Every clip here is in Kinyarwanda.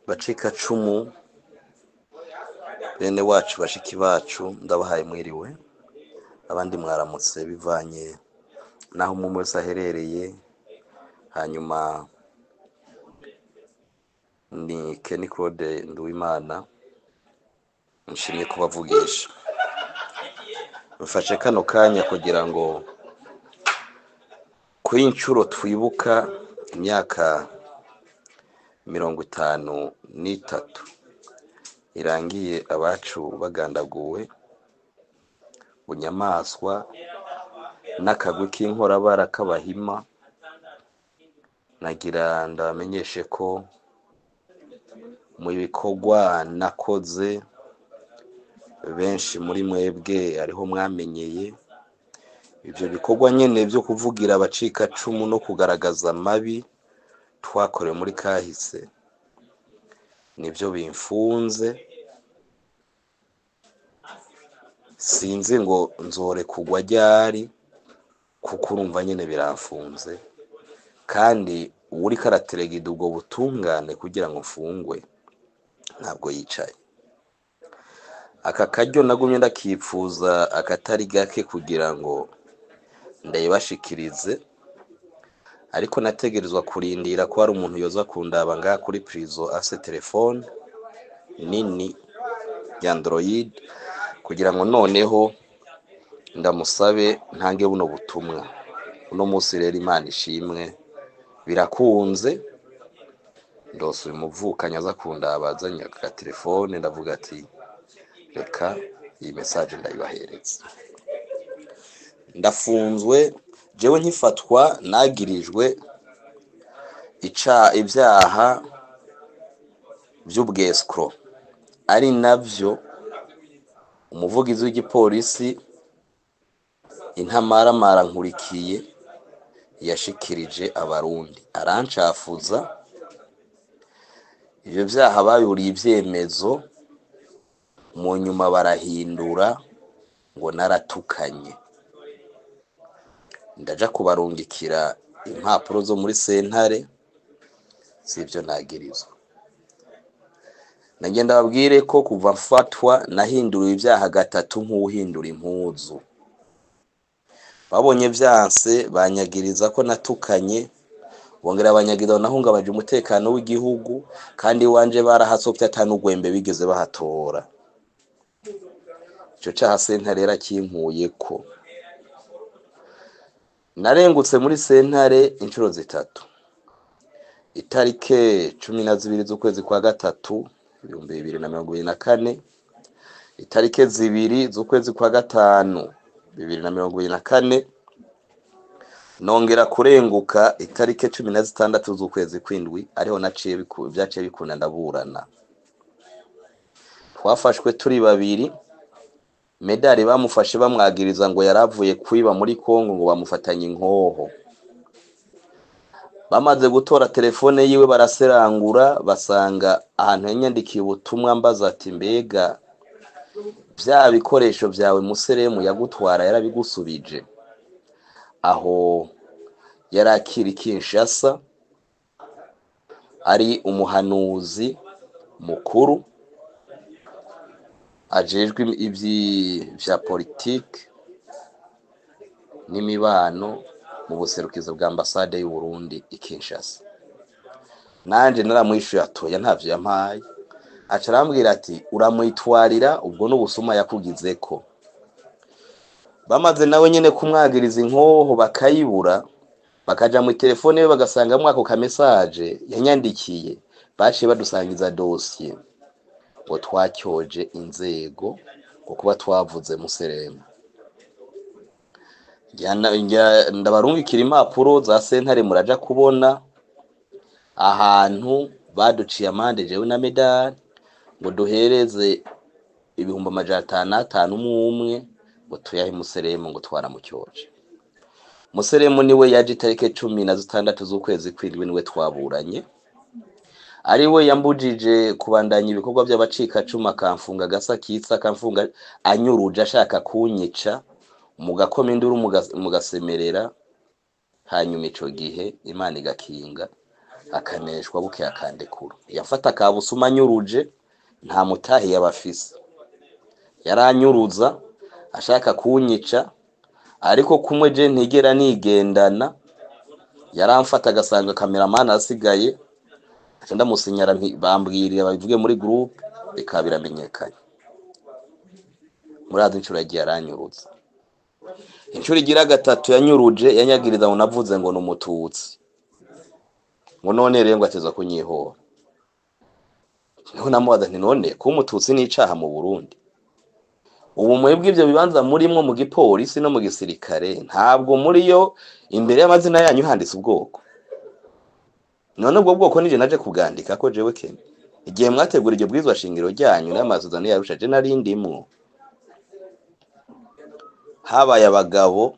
Bacika cumu bene wacu bashiki bacu ndabahaye mwiriwe, abandi mwaramutse bivanye naho umwe wese aherereye. Hanyuma ni Kenny Claude Nduwimana nshimye kubavugisha. Mfashe kano kanya kugira ngo kuri incuro twibuka imyaka 53 irangiye abacu bagandaguwe bunyamaswa n'akagwi k'inkorabara k'abahima. Nagira ndamenyeshe ko mu bikorwa nakoze benshi muri mwebwe ariho mwamenyeye ivyo bikorwa nyene vyo kuvugira abacika cumu no kugaragaza mabi twakorewe muri kahise, nivyo bimfunze. Sinzi ngo nzore kugwa ryari kuko urumva nyene biramfunze, kandi uri karateregida ubwo butungane kugira ngo mfungwe ntabwo yicaye. Aka karyo nagumye ndakipfuza akatari gake kugira ngo ndayibashikirize, ariko nategerezwa kurindira ko hari umuntu yoza kundaba ngaha kuri prison ase telefone nini ya Android kugira ngo noneho ndamusabe ntange buno butumwa. Uno munsi rero Imana ishimwe birakunze, ndose uyu muvukanya aza kundaba azanye aka telefone, ndavuga ati reka iyi message ndayibahereza. Ndafunzwe jewe nkifatwa nagirijwe ibyaha by'ubwescro, ari navyo umuvugizi w'igipolisi Intamaramara Nkurikiye yashikirije abarundi, arancafuza. Ivyo vyaha baburiye ivyemezo, mu nyuma barahindura ngo naratukanye. Ndaja kubarungikira impapuro zo muri sentare, sivyo nagirizwa. Nagenda babwire ko kuva mfatwa nahinduriwe ibyaha gatatu nk'uhindura impuzu. Babonye vyanse banyagiriza ko natukanye, bongera abanyagiriza nahungabaje umutekano w'igihugu, kandi wanje barahasopye atanugwembe bigeze bahatora. Ico caha sentare yarakinkuyeko. Narengutse muri sentare incuro zitatu. Itarike 12 z'ukwezi kwa gatatu 2024, itarike 2 z'ukwezi kwa gatanu 2024, nongera kurenguka itarike 16 z'ukwezi kwindwi, ariho naciye vyaciye bikunda ndaburana. Twafashwe turi babiri. Medali bamufashe bamwagiriza ngo yaravuye kwiba muri Kongo, ngo bamufatanye inkoho. Bamaze gutora telefone yiwe baraserangura, basanga ahantu yanyandikiye ubutumwa mbaza ati mbega vya bikoresho vyawe Museremu yagutwara yarabigusubije? Aho yarakiri Kinshasa, ari umuhanuzi mukuru ajejwe vya politike n'imibano mu buserukizo bwa ambasade y'u Burundi i Kinshasa. Nanje naramwishuye atoya ntavyo yampaye, aca arambwira ati uramwitwarira ubwo n'ubusuma yakugizeko. Bamaze nawe nyene kumwagiriza inkoho bakayibura, bakaja mu telefone ye bagasangamwo ako ka message yanyandikiye, baciye badusangiza dossier ngo twacyoje inzego ngo kuba twavuze Museremu. Ndabarungikira impapuro za sentare muraja kubona ahantu baduciye amande jewe na Medali ngo duhereze 550 umwe ngo tuyahe Museremu ngo twaramucyoje. Museremu niwe yaje itarike 16 z'ukwezi kwindwi, niwe twaburanye. Ariwe yambujije kubandanya ibikorwa by'abacika cuma, akamfunga gasa kitsa, akamfunga anyuruje ashaka kunyica, mugakoma induru mugasemerera. Hanyuma ico gihe Imana igakinga akaneshwa buke akandekura. Yafata kabusuma anyuruje nta mutahi yabafise, yaranyuruza ashaka kunyica, ariko kumwe je ntigera nigendana, yaramfata agasanga cameraman asigaye, ndamusinyara bambwirira babivuge muri groupe bikaba biramenyekanye. Murazi incuro yagiye aranyuruza. Incuro igira gatatu yanyuruje yanyagiriza ngo navuze ngo n'umututsi, ngo none rero ngo ateza kunyihora. Niho namubaza nti none ko umututsi n'icaha mu Burundi, ubu mwebwe ivyo bibanza murimwo mu gipolisi no mu gisirikare ntabwo muri yo imbere y'amazina yanyu handitse ubwoko? None ubwo bwoko nije naje kubwandika ko jewe Kenya igihe mwategura iryo bwizwa shingiro ryanyu n'amasezerano yarusha je nari ndimwo. Habaye abagabo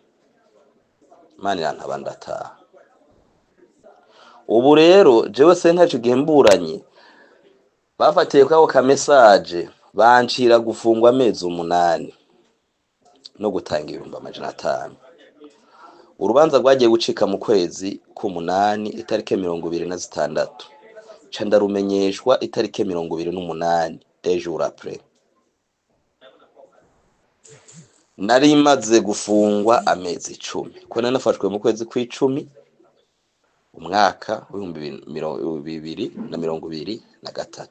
Imana irantaba ndataha. Ubu rero jewe sentaje igihe mburanye bafatiye kwako ka message bancira gufungwa amezi 8 no gutanga 500. Urubanza rwagiye gucika mu kwezi ku8 itarike 26 ca ndarumenyeshwa itarike 28 des jours après. Nari maze gufungwa amezi 10 ko nafashwe mu kwezi kwa10 umwaka wa 2023.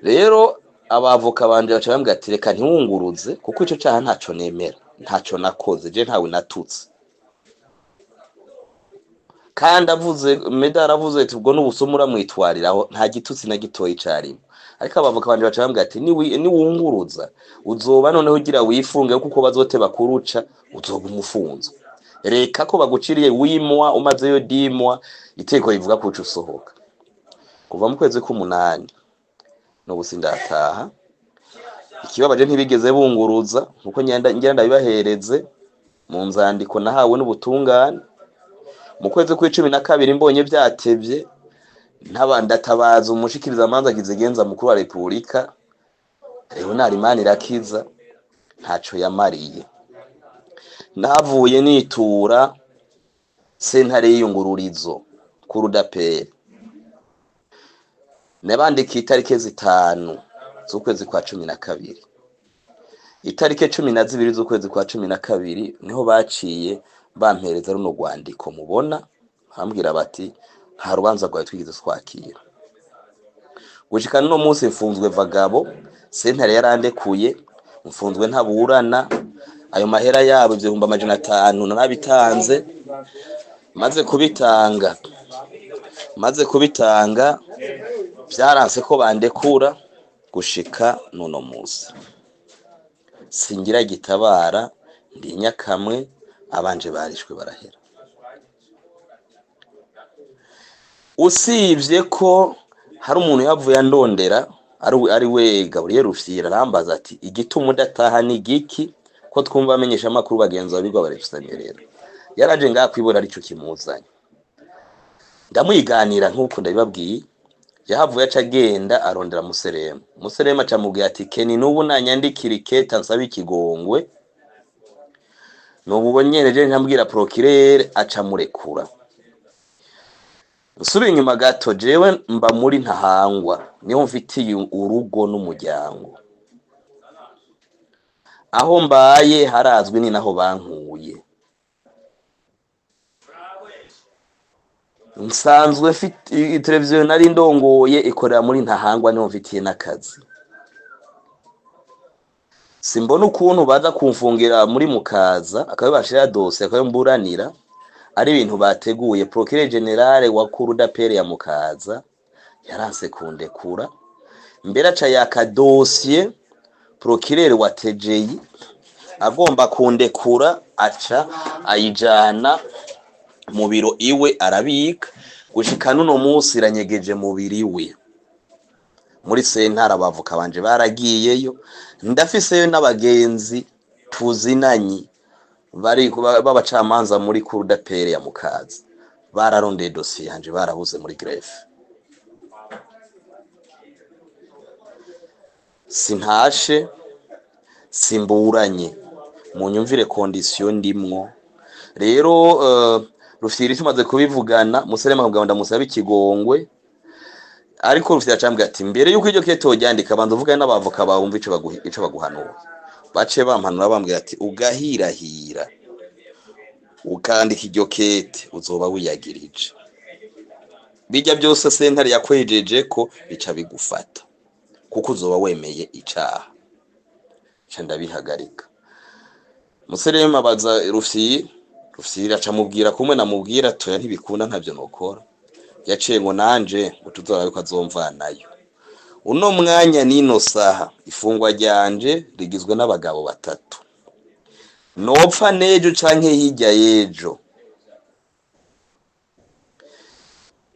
Rero abavoka banje baca bambwira ati reka ntiwunguruze kuko ico cyaha ntaco nemera, ntaco nakoze, je ntawe natutse. Kandi avuze Medard avuze ati ubwo n'ubusumura mwitwariraho nta gitutsi na gitoyi carimo. Ariko abavoka banje baca bambwira ati ni wunguruza uzoba noneho ugira wifunge kuko bazoteba kuruca uzoba umufunzo. Reka ko baguciriye wimwa umazeyo dimwa iteko rivuga ko uca usohoka. Kuva mu kwezi ku8 no gusindataha. Ikibabaje ntibigeze bunguruza nkuko ngenda ndabibahereze mu nzandiko nahawe n'ubutungane. Mu kwezi kwa12 mbonye byatevye ntabandatabaza umushikiriza amanza kizigenza mukuru wa Republika Leonard Manirakiza ntaco yamariye. Navuye nitura sentare y'iyungururizo ku Rudaperi, nabandika itarike 5 z'ukwezi kwa 12. Itarike 12 z'ukwezi kwa 12 niho baciye bampereza runo rwandiko mubona, hambwira bati nta rubanza rwawe twigeze twakira. Gushika no munsi mfunzwe vagabo, sentare yarandekuye, mfunzwe ntaburana. Ayo mahera yabo 500 narabitanze, maze kubitanga byaranse ko bandekura gushika nuno munsi. Singira gitabara ndi Nyakamwe, abanje barishwe barahera. Usivye ko hari umuntu yavuye andondera ari we Gabriel Rufyira arambaza ati igituma udataha ni giki ko twumva amenyesha amakuru bagenzi babigwa barefusanye. Rero yaraje ngakwibona arico kimuzanye, ndamwiganira nkuko ndabibabwiye. Yahavuye aca agenda arondera Muserema acamubwira ati Keni nubu nanyandikira iketa nsaba ikigongwe nubu bonyereje ntambwira procureur aca murekura. Nsubira inyuma gato jewe mba muri Ntahangwa niho mfitiye urugo n'umuryango. Aho mbaye harazwi ni naho bankuye. Nsanzwe mfite televiziyo nari ndongoye ikorera muri Ntahangwa niho mfitiye n'akazi. Simbona ukuntu baza kumfungira muri Mukaza akabibashira dose akabimburanira ari ibintu bateguye. Procureur General wa Rudaperi ya Mukaza yaranse kundekura, mbere aca yaka dossier procureur wa TGI agomba kundekura, aca ayijana mu biro iwe arabika. Gushika nuno munsi iranyegeje mu biri we muri sentara. Abavuka banje baragiyeyo, ndafiseyo n'abagenzi tuzinanyi bari babacamanza muri Rudaperi ya Mukaza, bararondeye dossier yanje barabuze muri greffe. Sintashe simburanye mu nyumvire condition ndimwo. Rero Rufyiri tumaze kubivugana Muserema akabwira ndamusaba ikigongwe ariko Rufyiri acambwira ati mbere yuko iryo kete tojyandika banza uvugane n'abavoka bawumva ico baguhanura bace bampanura bambwira ati ugahirahira ukandika iryo kete uzoba wiyagirije bijya byose sentare yakwejeje ko bica bigufata kuko uzoba wemeye icaha ndabihagarika Muserema abaza Rufyiri acamubwira kumwe namubwira toya ntibikunda ntavyo nokora yaciye ngo nanje utuzora yuko azomvanayo uno mwanya nino saha ifungwa ryanje rigizwe n'abagabo batatu nopfa nejo canke hirya yejo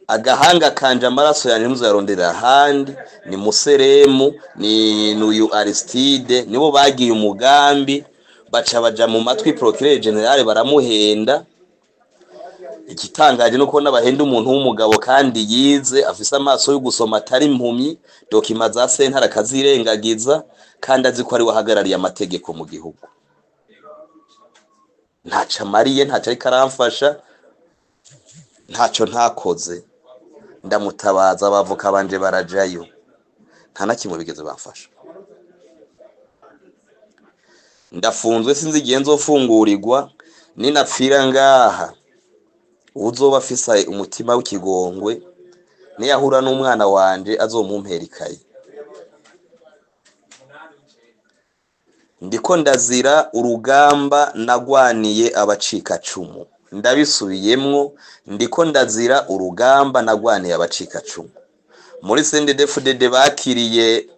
agahanga kanje amaraso yanje muzarondera handi ni Museremu ni nuyu Aristide nibo bagiye umugambi baca baja mu matwi procureur general baramuhenda igitangaje nuko nabahenda umuntu w'umugabo kandi yize afise amaso yo gusoma atari impumyi dokima za sentare akazirengagiza kandi azi ko ari wahagarariye amategeko mu gihugu ntaca amariye ntaca ariko aramfasha ntaco ntakoze ndamutabaza abavoka banje barajayo nta na kimwe bigeze bamfasha ndafunzwe sinzi igihe nzofungurirwa ninapfira ngaha uzoba afise umutima w'ikigongwe niyahura n'umwana wanje azomumperikaye ndiko ndazira urugamba nagwaniye abacika cumu ndabisubiyemwo ndiko ndazira urugamba nagwaniye abacika cumu muri CNDD-FDD bakiriye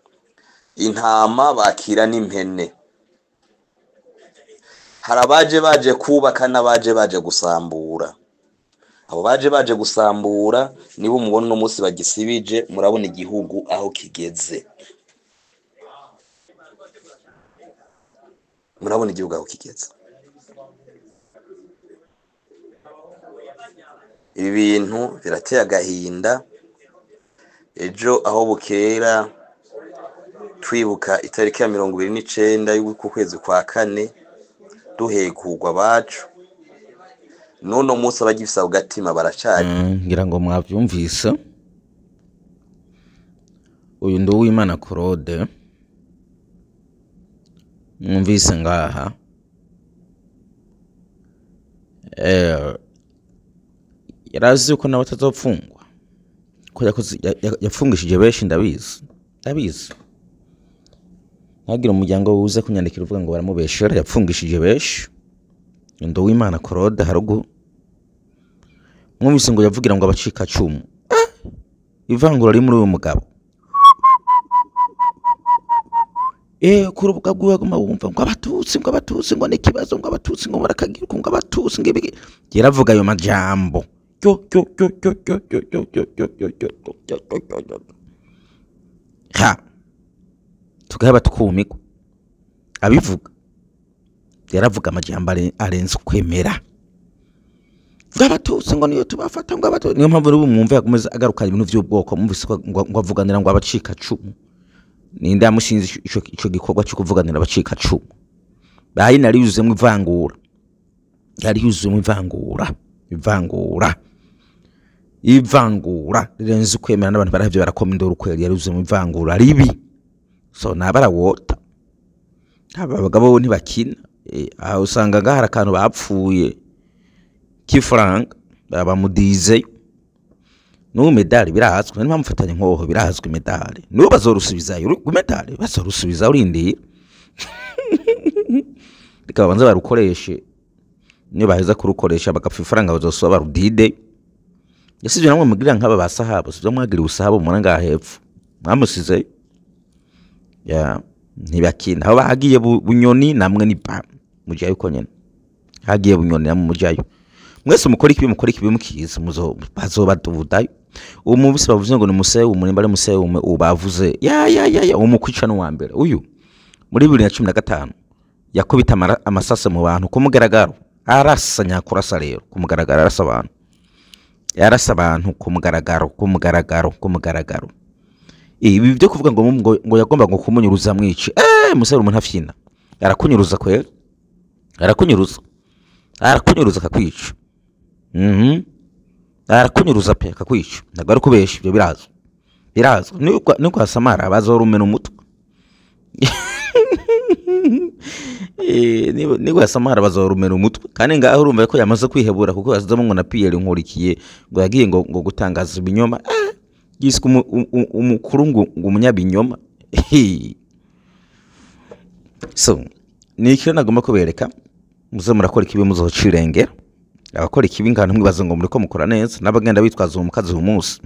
intama bakira n'impene harabaje baje kubaka n'abaje gusambura abo baje gusambura nibo mubona no munsi bagisibije murabona igihugu aho kigeze murabona igihugu aho kigeze ibi bintu birateye agahinda ejo aho bukera twibuka itariki ya 29 y'uku kwezi kwa kane duhekugwa bacu nono munsi abagifisa ugatima baracari ngira ngo mwavyumvise uyu ndo w'Imana Claude mwumvise ngaha yarazi uko nawe atazopfungwa ko yafungishije benshi ndabizi ntagira umuryango wuze kunyandikira uvuga ngo baramubeshera yapfungishije benshi ndo w'Imana Claude harugu mwumvise ngo yavugira ngo abacika cumu ivangura ari muri uyu mugabo kurubuga gwaguma wumva ngo abatutsi ngo nikibazo ngo abatutsi ngo barakagira ngo abatutsi ngibiki yaravuga ayo majambo ha tugaba tukumiko abivuga yaravuga amajambo arenze kwemera bw'abatutsi ngo niyo tubafata ngo abatutsi niyo mpamvu rero mwumva yakomeza agarukana ibintu by'ubwoko mwumvise ngo avuganira ngo abacika cumu ninde yamushinze ico gikorwa cyo kuvuganira abacika cumu bayi nari yuzemo ivangura yari yuzemo ivangura rirenze kwemera n'abantu baravye barakoma indoro kweli yari yuzemo ivangura ribi so nabara wota aba bagabo ntibakina aho usanga ngahara akantu bapfuye kifranga bamudize no medali birazwe niba mufatanye nkoho birazwe medali no bazorusubizayo medali bazorusubiza urindi bikaba banza barukoreshe niyo baheza kurukoresha bagapfa ifaranga bazosoba barudide yasivye namwe mugirira nk'aba basahabo sivyo mwagiri usahabo mwana ngaha hepfo mwamusize ya ntibakina aho bagiye bunyoni namwe ni pa mujayo ko nyene hagiye bunyoni namwe mujayo mwese mukora ikibi mukiza muzo bazobadudayo umubisi bavuze ngo ni Musewe umurimbare Musewe ubavuze ya umukwica no wambere uyu muri 2015 yakubita amasase mu bantu kumugaragaro arasanya kurasa rero kumugaragaro arasa abantu yarasa abantu kumugaragaro ibi byo kuvuga ngo yagomba ngo kumunyuruza mwici Musewe umuntu afyina arakunyuruza kwera arakunyuruza akakwica arakunyuruza pe akakwica ntabwo ari kubesha ibyo birazwi niko asamara bazorumena umutwe niko asamara bazorumena umutwe kandi ngaho urumva ko yamaze kwihebura kuko yazamo ngo na Pierre Nkurikiye ngo yagiye ngo gutangaza ibinyoma yiswe umukuru ngo umunyabinyoma so ni ikintu nagomba kubereka muze murakora ikibi muzocirengera abakora ikibi ngana mwibaza ngo muri ko mukora neza n'abagenda bitwaza umukazi umunsi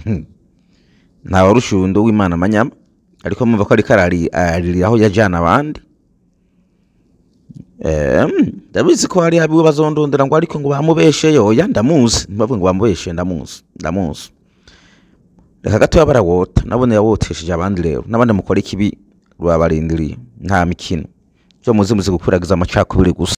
nta warushundo w'Imana manyama ariko mumva ko ari karari aho yajana abandi ndabizi ko hari abiwe bazondondera ngo ariko ngo bamubeshe yoya ndamuzi mbavuga ngo bamubeshe ndamuzi reka gato yabarawota nabone yawotesheje abandi rero nabandi mukora ikibi rwabarindiriye nta mikino cyo muzi gukuragiza amacakubiri gusa